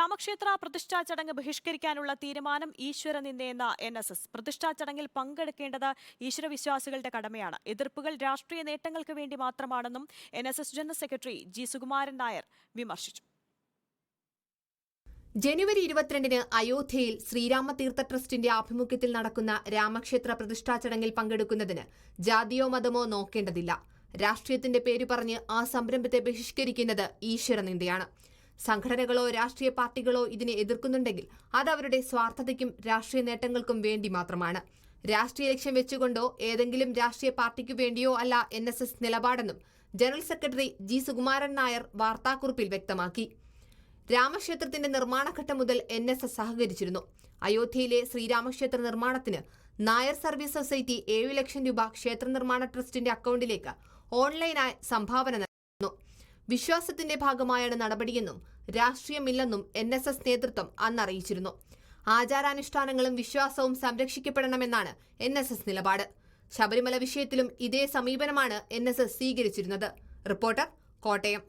രാമക്ഷേത്ര പ്രതിഷ്ഠാ ചടങ്ങ് ബഹിഷ്കരിക്കാനുള്ള തീരുമാനം ഈശ്വരനിന്ദയെന്ന NSS. പ്രതിഷ്ഠാ ചടങ്ങിൽ പങ്കെടുക്കേണ്ടത് ഈശ്വരവിശ്വാസികളുടെ കടമയാണ്. എതിർപ്പുകൾ രാഷ്ട്രീയ നേട്ടങ്ങൾക്ക് വേണ്ടി മാത്രമാണെന്നും NSS general secretary G. Sukumaran Nair വിമർശിച്ചു. ജനുവരി 22-ന് അയോധ്യയിൽ ശ്രീരാമതീർത്ഥ ട്രസ്റ്റിന്റെ ആഭിമുഖ്യത്തിൽ നടക്കുന്ന രാമക്ഷേത്ര പ്രതിഷ്ഠാ ചടങ്ങിൽ പങ്കെടുക്കുന്നതിന് ജാതിയോ മതമോ നോക്കേണ്ടതില്ല. രാഷ്ട്രീയത്തിന്റെ പേര് പറഞ്ഞ് ആ സംരംഭത്തെ ബഹിഷ്കരിക്കുന്നത് ഈശ്വരനിന്ദയാണ്. സംഘടനകളോ രാഷ്ട്രീയ പാർട്ടികളോ ഇതിനെ എതിർക്കുന്നുണ്ടെങ്കിൽ അത് അവരുടെ സ്വാർത്ഥതയ്ക്കും രാഷ്ട്രീയ നേട്ടങ്ങൾക്കും വേണ്ടി മാത്രമാണ്. രാഷ്ട്രീയ ലക്ഷ്യം വെച്ചുകൊണ്ടോ ഏതെങ്കിലും രാഷ്ട്രീയ പാർട്ടിക്കു വേണ്ടിയോ അല്ല NSS നിലപാടെന്നും general secretary G. Sukumaran Nair വാർത്താക്കുറിപ്പിൽ വ്യക്തമാക്കി. രാമക്ഷേത്രത്തിന്റെ നിർമ്മാണഘട്ടം മുതൽ NSS സഹകരിച്ചിരുന്നു. അയോധ്യയിലെ ശ്രീരാമക്ഷേത്ര നിർമ്മാണത്തിന് നായർ സർവീസ് സൊസൈറ്റി 7 ലക്ഷം രൂപ ക്ഷേത്ര നിർമ്മാണ ട്രസ്റ്റിന്റെ അക്കൗണ്ടിലേക്ക് ഓൺലൈനായി സംഭാവന നൽകുന്നു. വിശ്വാസത്തിന്റെ ഭാഗമായാണ് നടപടിയെന്നും രാഷ്ട്രീയമില്ലെന്നും NSS നേതൃത്വം അന്ന് അറിയിച്ചിരുന്നു. ആചാരാനുഷ്ഠാനങ്ങളും വിശ്വാസവും സംരക്ഷിക്കപ്പെടണമെന്നാണ് NSS നിലപാട്. ശബരിമല വിഷയത്തിലും ഇതേ സമീപനമാണ് NSS സ്വീകരിച്ചിരുന്നത്. റിപ്പോർട്ടർ, കോട്ടയം.